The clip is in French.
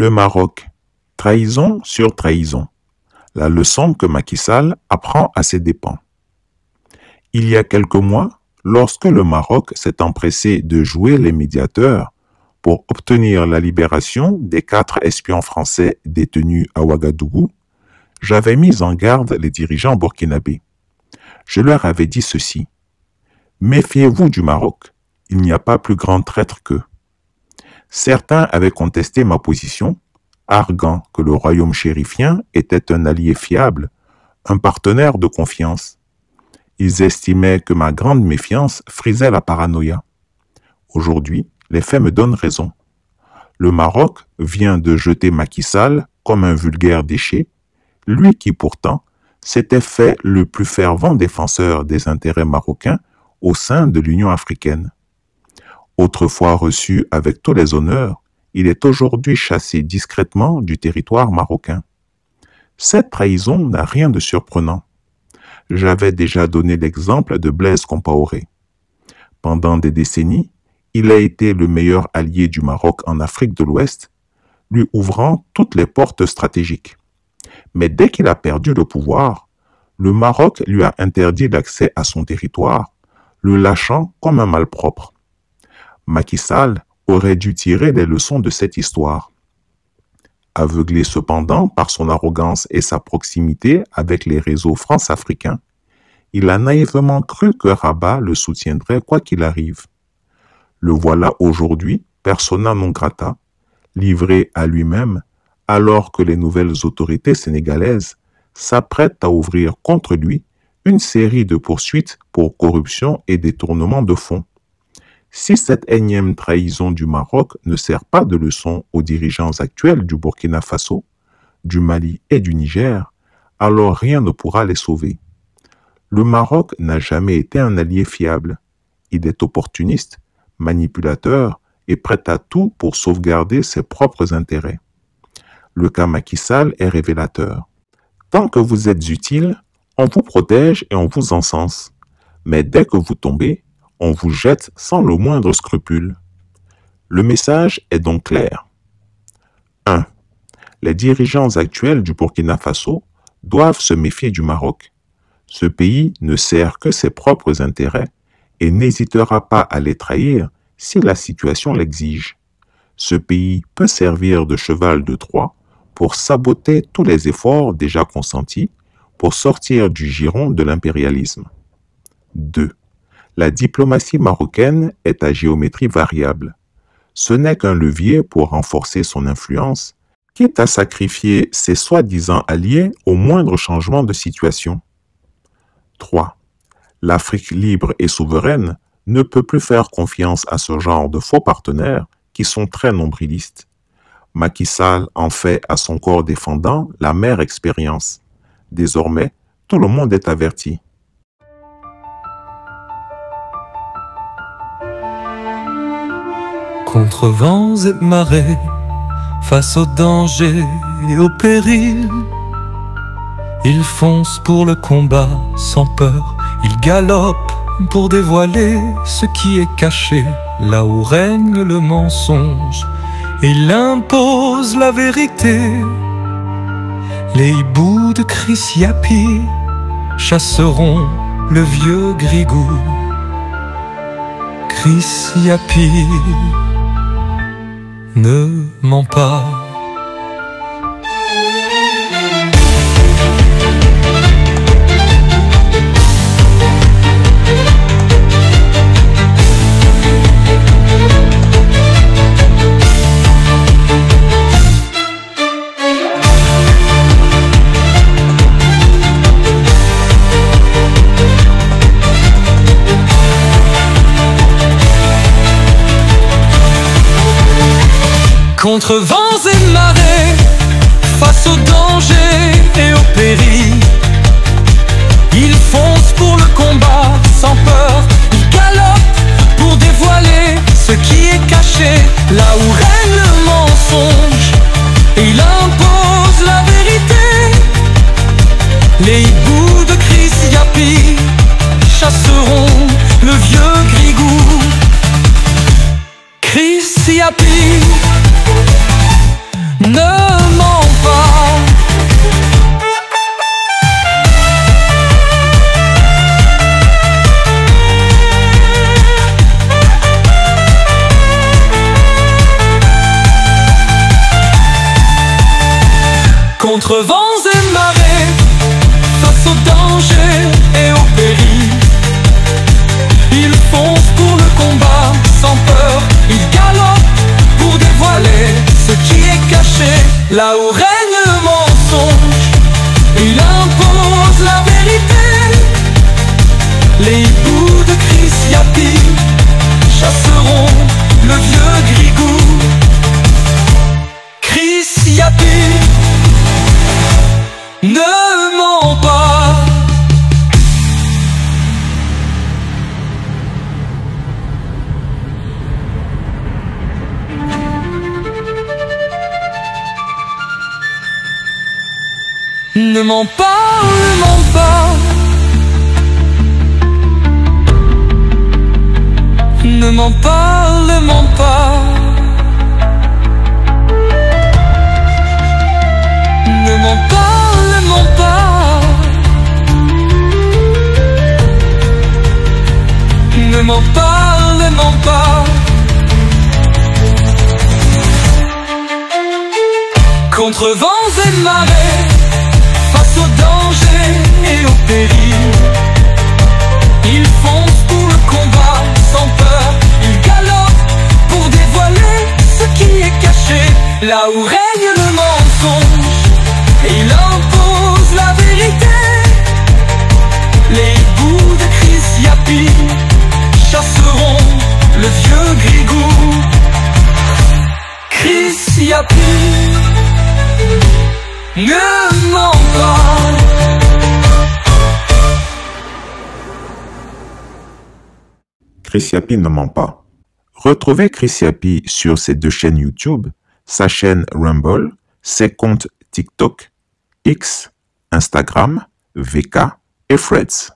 Le Maroc, trahison sur trahison. La leçon que Macky Sall apprend à ses dépens. Il y a quelques mois, lorsque le Maroc s'est empressé de jouer les médiateurs pour obtenir la libération des 4 espions français détenus à Ouagadougou, j'avais mis en garde les dirigeants burkinabés. Je leur avais dit ceci: méfiez-vous du Maroc, il n'y a pas plus grand traître qu'eux. Certains avaient contesté ma position, arguant que le royaume chérifien était un allié fiable, un partenaire de confiance. Ils estimaient que ma grande méfiance frisait la paranoïa. Aujourd'hui, les faits me donnent raison. Le Maroc vient de jeter Macky Sall comme un vulgaire déchet, lui qui pourtant s'était fait le plus fervent défenseur des intérêts marocains au sein de l'Union africaine. Autrefois reçu avec tous les honneurs, il est aujourd'hui chassé discrètement du territoire marocain. Cette trahison n'a rien de surprenant. J'avais déjà donné l'exemple de Blaise Compaoré. Pendant des décennies, il a été le meilleur allié du Maroc en Afrique de l'Ouest, lui ouvrant toutes les portes stratégiques. Mais dès qu'il a perdu le pouvoir, le Maroc lui a interdit l'accès à son territoire, le lâchant comme un malpropre. Macky Sall aurait dû tirer les leçons de cette histoire. Aveuglé cependant par son arrogance et sa proximité avec les réseaux france-africains, il a naïvement cru que Rabat le soutiendrait quoi qu'il arrive. Le voilà aujourd'hui, persona non grata, livré à lui-même, alors que les nouvelles autorités sénégalaises s'apprêtent à ouvrir contre lui une série de poursuites pour corruption et détournement de fonds. Si cette énième trahison du Maroc ne sert pas de leçon aux dirigeants actuels du Burkina Faso, du Mali et du Niger, alors rien ne pourra les sauver. Le Maroc n'a jamais été un allié fiable. Il est opportuniste, manipulateur et prêt à tout pour sauvegarder ses propres intérêts. Le cas Macky Sall est révélateur. Tant que vous êtes utile, on vous protège et on vous encense. Mais dès que vous tombez, on vous jette sans le moindre scrupule. Le message est donc clair. 1. Les dirigeants actuels du Burkina Faso doivent se méfier du Maroc. Ce pays ne sert que ses propres intérêts et n'hésitera pas à les trahir si la situation l'exige. Ce pays peut servir de cheval de Troie pour saboter tous les efforts déjà consentis pour sortir du giron de l'impérialisme. 2. La diplomatie marocaine est à géométrie variable. Ce n'est qu'un levier pour renforcer son influence, quitte à sacrifier ses soi-disant alliés au moindre changement de situation. 3. L'Afrique libre et souveraine ne peut plus faire confiance à ce genre de faux partenaires qui sont très nombrilistes. Macky Sall en fait à son corps défendant la mère expérience. Désormais, tout le monde est averti. Contre vents et marées, face aux dangers et aux périls, il fonce pour le combat sans peur, il galope pour dévoiler ce qui est caché, là où règne le mensonge, et il impose la vérité. Les hiboux de Chris Yapi chasseront le vieux Grigou. Chris Yapi ne ment pas. Contre vents et marées, face aux dangers et aux périls, il fonce pour le combat sans peur, il galope pour dévoiler ce qui est caché, là où règne le mensonge, et il impose la vérité. Les hiboux de Chris Yapi chasseront le vieux Grigou. Chris Yapi ne Contre vents et marées, face au danger et au péril, ils foncent pour le combat sans peur. Ils galopent pour dévoiler ce qui est caché. Là où règne le mensonge, il impose la vérité. Les hiboux de Chris Yapi chasseront le vieux grigou. Chris Yapi ne ment pas. Ne mens pas, ne mens pas. Ne mens pas, ne mens pas. Ne mens pas, ne mens pas. Ne mens pas, ne mens pas. Contre vents et marées, face au danger et au péril, ils foncent pour le combat sans peur. Ils galopent pour dévoiler ce qui est caché. Là où règne le mensonge, il impose la vérité. Les hiboux de Chris Yapi chasseront le vieux grigou. Chris Yapi ne ment pas. Chris Yapi ne ment pas. Retrouvez Chris Yapi sur ses 2 chaînes YouTube, sa chaîne Rumble, ses comptes TikTok, X, Instagram, VK et Threads.